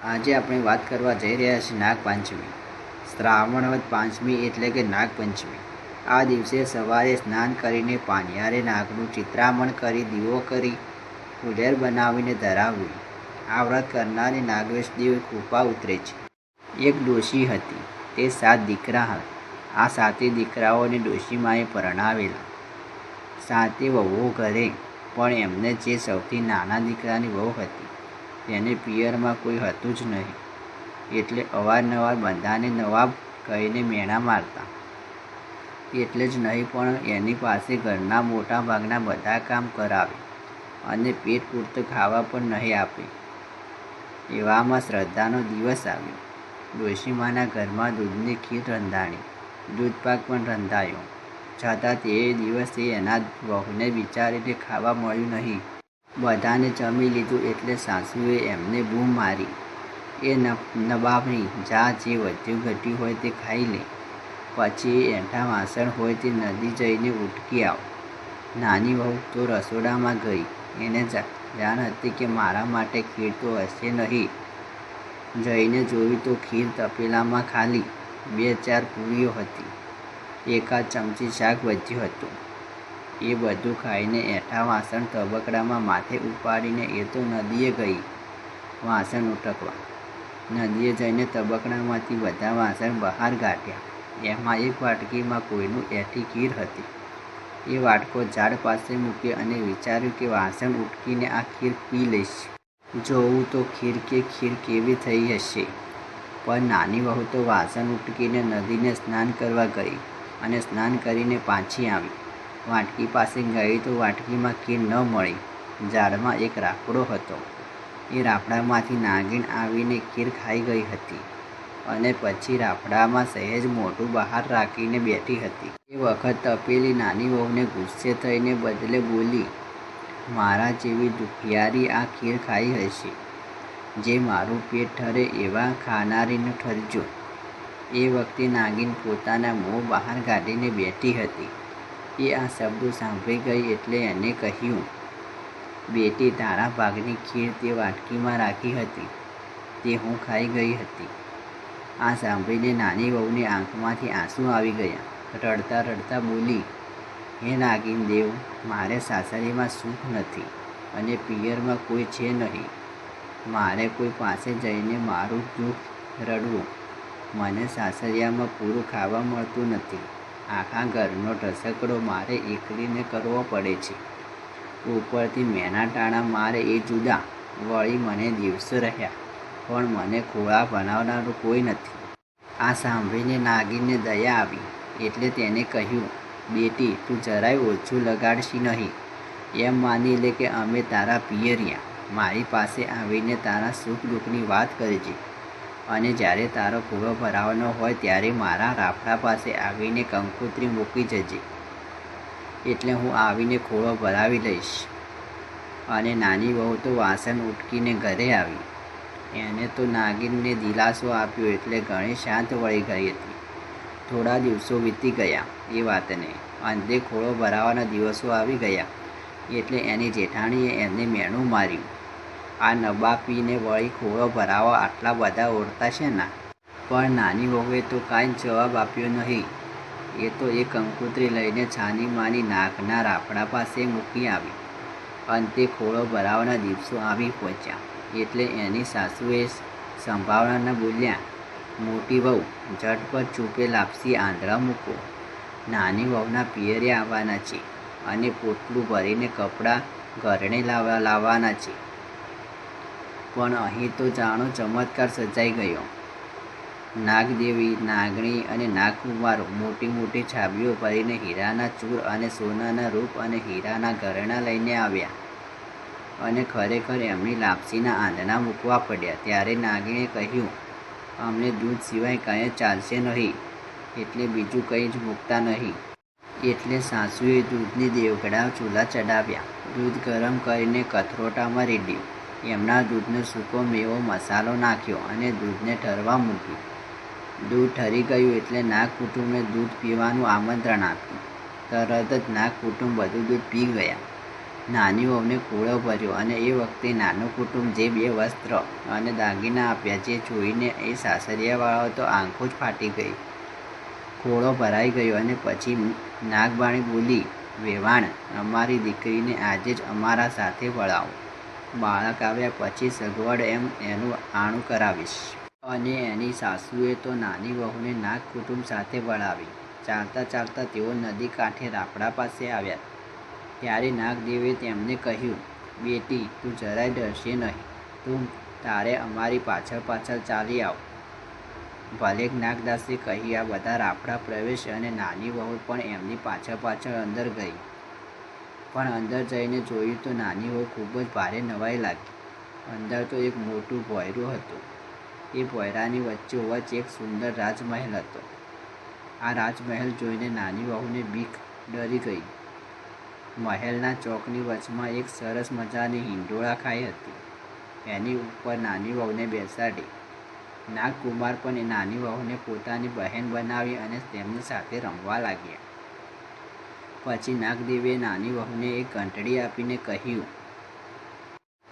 આજે આપણે વાત કરવા જઈ રહ્યા છીએ નાગપંચમી. શ્રાવણ વદ પાંચમી એટલે કે નાગપંચમી. આ દિવસે સવારે સ્નાન કરીને પાનિયારે નાગનું ચિત્રામણ કરી દીવો કરી ફુલેર બનાવીને ધરાવવી. આ વ્રત કરનારી નાગેશદેવ કૃપા ઉતરે છે. એક ડોશી હતી, તે 7 દીકરા હતા. આ 7 દીકરાઓને ડોશીમાએ પરણાવેલા. 7 વહુઓ ઘરે, પણ એમને જે સૌથી નાના દીકરાની વહુ હતી તેને પિયરમાં કોઈ હતું જ નહીં, એટલે અવારનવાર બધાને નવાબ કહીને મેણા મારતા. એટલે જ નહીં પણ એની પાસે ઘરના મોટા ભાગના બધા કામ કરાવે અને પેટ પૂરતું ખાવા પણ નહીં આપે. એવામાં શ્રાદ્ધનો દિવસ આવ્યો. ડોશીમાના ઘરમાં દૂધની ખીર રંધાણી, દૂધપાક પણ રંધાયો, છતાં તે દિવસે એના વહુને બિચારીને ખાવા મળ્યું નહીં. બધાને જમી લીધું એટલે સાસુએ એમને બૂમ મારી, એ નવાબની, જા જે વધ્યું ઘટ્યું હોય તે ખાઈ લે, પછી એઠા વાસણ હોય તે નદી જઈને ઉટકી આવ. નાની વહુ તો રસોડામાં ગઈ. એને જાણ હતી કે મારા માટે ખીર તો હશે નહીં. જઈને જોયું તો ખીર તપેલામાં ખાલી 2-4 પૂરીઓ હતી, એકાદ ચમચી શાક વધ્યું હતું. એ બધું ખાઈને એઠા વાસણ તબકડામાં માથે ઉપાડીને એ તો નદીએ ગઈ વાસણ ઉટકવા. નદીએ જઈને તબકડામાંથી બધા વાસણ બહાર કાઢ્યા. એમાં એક વાટકીમાં કોઈનું એઠી ખીર હતી. એ વાટકો ઝાડ પાસે મૂક્યો અને વિચાર્યું કે વાસણ ઉટકીને આ ખીર પી લઈશ. જોવું તો ખીર કેવી થઈ હશે. પણ નાની વહુ તો વાસણ ઉટકીને નદીને સ્નાન કરવા ગઈ અને સ્નાન કરીને પાછી આવી. વાટકી પાસે ગઈ તો વાટકીમાં ખીર ન મળી. ઝાડમાં એક રાફડો હતો. એ રાફડામાંથી નાગિન આવીને ખીર ખાઈ ગઈ હતી અને પછી રાફડામાં સહેજ મોઢું બહાર રાખીને બેઠી હતી. એ વખત તપેલી નાની વહુને ગુસ્સે થઈને બદલે બોલી, મારા જેવી દુખિયારી આ ખીર ખાઈ હશે. જે મારું પેટ ઠરે એવા ખાનારીનું ઠરજો. એ વખતે નાગિન પોતાના મોં બહાર કાઢીને બેઠી હતી. એ આ શબ્દો સાંભળી ગઈ એટલે એને કહ્યું, બેટી, તારા ભાગની ખીર તે વાટકીમાં રાખી હતી, તે હું ખાઈ ગઈ હતી. આ સાંભળીને નાની વહુની આંખમાંથી આંસુ આવી ગયા. રડતા રડતા બોલી, હે નાગિન દેવ, મારે સાસરીમાં સુખ નથી અને પિયરમાં કોઈ છે નહીં. મારે કોઈ પાસે જઈને મારું દુઃખ રડવું. મને સાસરિયામાં પૂરું ખાવા મળતું નથી. આખા ઘરનો ઢસકડો મારે એકલીને કરવો પડે છે. ઉપરથી મેના ટાણા મારે એ જુદા, વળી મને દિવસો રહ્યા, પણ મને ખોળા બનાવનારું કોઈ નથી. આ સાંભળીને નાગિનને દયા આવી એટલે તેને કહ્યું, બેટી, તું જરાય ઓછું લગાડશી નહીં. એમ માની લે કે અમે તારા પિયરિયા. મારી પાસે આવીને તારા સુખ દુઃખની વાત કરજે અને જ્યારે તારો ખોળો ભરાવાનો હોય ત્યારે મારા રાફડા પાસે આવીને કંકોત્રી મૂકી જજે, એટલે હું આવીને ખોળો ભરાવી લઈશ. અને નાની વહુ તો વાસણ ઉટકીને ઘરે આવી. એને તો નાગિનને દિલાસો આપ્યો એટલે ઘણી શાંત વળી ગઈ હતી. થોડા દિવસો વીતી ગયા. એ વાતને અંતે ખોળો ભરાવાના દિવસો આવી ગયા એટલે એની જેઠાણીએ એમને મેણું માર્યું, આ નવાબીને વળી ખોળો ભરાવા આટલા બધા ઓળતા છે ના? પણ નાની વહુએ તો કાંઈ જવાબ આપ્યો નહીં. એ તો એ કંકોત્રી લઈને છાની માની નાગના રાફડા પાસે મૂકી આવી. અંતે ખોળો ભરાવાના દિવસો આવી પહોંચ્યા એટલે એની સાસુએ સંભાવનાને બોલ્યા, મોટી વહુ, ઝટપટ ચૂપે લાપસી આંધળા મૂકો. નાની વહુના પિયરે આવવાના છે અને પોટલું ભરીને કપડાં ઘરણે લાવવાના છે. પણ અહીં તો જાણો ચમત્કાર સર્જાઈ ગયો. નાગદેવી, નાગણી અને નાગકુમારો મોટી મોટી છાબીઓ ભરીને હીરાના ચૂર અને સોનાના રૂપ અને હીરાના ઘરેણાં લઈને આવ્યા અને ખરેખર એમની લાપસીના આંધણા મૂકવા પડ્યા. ત્યારે નાગીણે કહ્યું, અમને દૂધ સિવાય કાંઈ ચાલશે નહીં, એટલે બીજું કંઈ જ મૂકતા નહીં. એટલે સાસુએ દૂધની દેવગડા ચૂલા ચડાવ્યા. દૂધ ગરમ કરીને કથરોટામાં રેડ્યું. એમના દૂધનો સૂકો મેવો મસાલો નાખ્યો અને દૂધને ઠરવા મૂક્યું. દૂધ ઠરી ગયું એટલે નાગ કુટુંબને દૂધ પીવાનું આમંત્રણ આપ્યું. તરત જ નાગ કુટુંબ બધું દૂધ પી ગયા. નાની વહુને ખોળો ભર્યો અને એ વખતે નાનું કુટુંબ જે 2 વસ્ત્ર અને દાગીના આપ્યા જે જોઈને એ સાસરિયાવાળાઓ તો આંખો જ ફાટી ગઈ. ખોળો ભરાઈ ગયો અને પછી નાગબાણી બોલી, વેવાણ, અમારી દીકરીને આજે જ અમારા સાથે વળાવો. બાળક આવ્યા પછી સગવડ એમ એનું આણું કરાવીશ. અને એની સાસુએ તો નાની વહુને નાગ કુટુંબ સાથે વળાવી. ચાલતા ચાલતા તેઓ નદી કાંઠે રાપડા પાસે આવ્યા. ત્યારે નાગદેવે તેમને કહ્યું, બેટી, તું જરાય ડરશે નહીં. તું તારે અમારી પાછળ પાછળ ચાલી આવ. ભલે નાગદાસે કહી આ બધા રાપડા પ્રવેશ અને નાની વહુ પણ એમની પાછળ પાછળ અંદર ગઈ. પણ અંદર જઈને જોયું તો નાની વહુ ખૂબ જ ભારે નવાઈ લાગી. અંદર તો એક મોટું ભોંયરું હતું. એ ભોંયરાની વચ્ચોવચ્ચ એક સુંદર રાજમહેલ હતો. આ રાજમહેલ જોઈને નાની વહુને બીક ડરી ગઈ. મહેલના ચોકની વચમાં એક સરસ મજાની હિંડોળા ખાઈ હતી. એની ઉપર નાની વહુને બેસાડી. નાગકુમાર પણ નાની વહુને પોતાની બહેન બનાવી અને તેમની સાથે રમવા લાગ્યા. પછી નાગદેવે નાની વહુને એક ઘંટડી આપીને કહ્યું,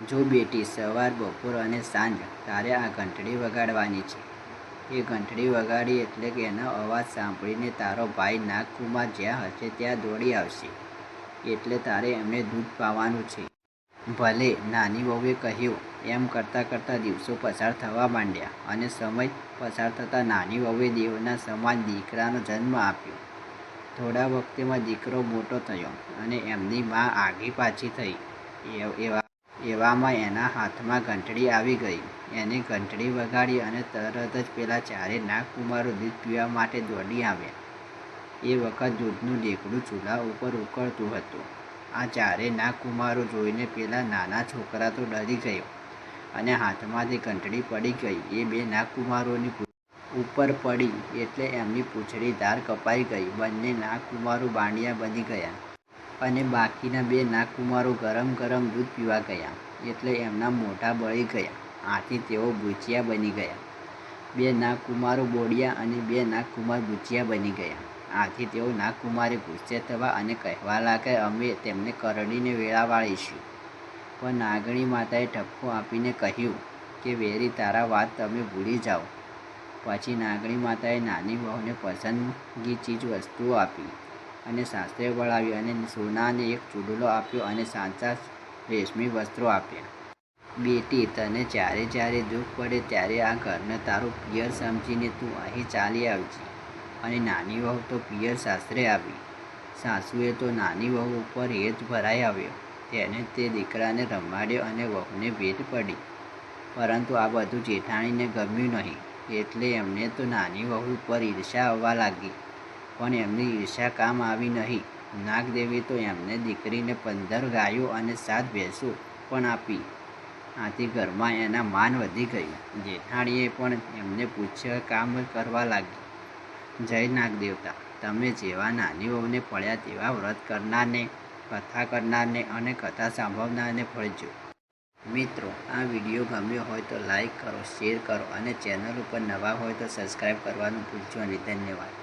જો બેટી, સવાર, બપોર અને સાંજ તારે આ ઘંટડી વગાડવાની છે. એ ઘંટડી વગાડી એટલે કે એનો અવાજ સાંભળીને તારો ભાઈ નાગકુમાર જ્યાં હશે ત્યાં દોડી આવશે. એટલે તારે એમને દૂધ પાવાનું છે. ભલે, નાની વહુએ કહ્યું. એમ કરતાં કરતાં દિવસો પસાર થવા માંડ્યા અને સમય પસાર થતાં નાની વહુએ દેવના સમાન દીકરાનો જન્મ આપ્યો. થોડા વખતેમાં દીકરો મોટો થયો અને એમની મા આઘી પાછી થઈ. એવામાં એના હાથમાં ઘંટડી આવી ગઈ. એને ઘંટડી વગાડી અને તરત જ પેલા ચારે નાગકુમારો દૂધ પીવા માટે દોડી આવ્યા. એ વખત દૂધનું ઢેકણું ચૂલા ઉપર ઉકળતું હતું. આ ચારે નાગકુમારો જોઈને પેલા નાના છોકરા તો ડરી ગયો અને હાથમાંથી ઘંટડી પડી ગઈ. એ 2 નાગકુમારોની ઉપર પડી એટલે એમની પૂંછડી ધાર કપાઈ ગઈ. બંને નાગકુમારો બાંડિયા બની ગયા અને બાકીના 2 નાગકુમારો ગરમ ગરમ દૂધ પીવા ગયા એટલે એમના મોઢા બળી ગયા. આથી તેઓ બુચિયા બની ગયા. 2 નાગકુમારો બોડિયા અને 2 નાગકુમાર બુચિયા બની ગયા. આથી તેઓ નાગકુમારે ગુસ્સે થવા અને કહેવા લાગ્યા, અમે તેમને કરડીને વેળા વાળીશું. પણ નાગણી માતાએ ઠપકો આપીને કહ્યું કે વેરી, તારા વાત તમે ભૂલી જાઓ. પછી નાગણી માતાએ નાની વહુને પસંદગી ચીજ વસ્તુઓ આપી અને સાસરે વળાવી અને સોનાને એક ચૂડલો આપ્યો અને સાચા રેશમી વસ્ત્રો આપ્યા. બેટી, તને જ્યારે દુઃખ પડે ત્યારે આ ઘરને તારું પિયર સમજીને તું અહીં ચાલી આવજે. અને નાની વહુ તો પિયર સાસરે આવી. સાસુએ તો નાની વહુ ઉપર હેત ભરાઈ આવ્યો. તેને તે દીકરાને રમાડ્યો અને વહુને ભેટ પડી. પરંતુ આ બધું જેઠાણીને ગમ્યું નહીં. એટલે એમને તો નાની વહુ ઉપર ઈર્ષ્યા આવવા લાગી. પણ એમની ઈર્ષ્યા કામ આવી નહીં. નાગદેવે તો એમને દીકરીને 15 ગાયો અને 7 ભેંસો પણ આપી. આથી ઘરમાં એના માન વધી ગયું. જેઠાણીએ પણ એમને પૂછ્યા કામ કરવા લાગી. જય નાગદેવતા! તમે જેવા નાની વહુને ફળ્યા તેવા વ્રત કરનારને, કથા કરનારને અને કથા સાંભળનારને ફળજો. મિત્રો, આ વિડીયો ગમ્યો હોય તો લાઈક કરો, શેર કરો અને ચેનલ ઉપર નવા હોય તો સબસ્ક્રાઈબ કરવાનું ભૂલશો નહીં. ધન્યવાદ.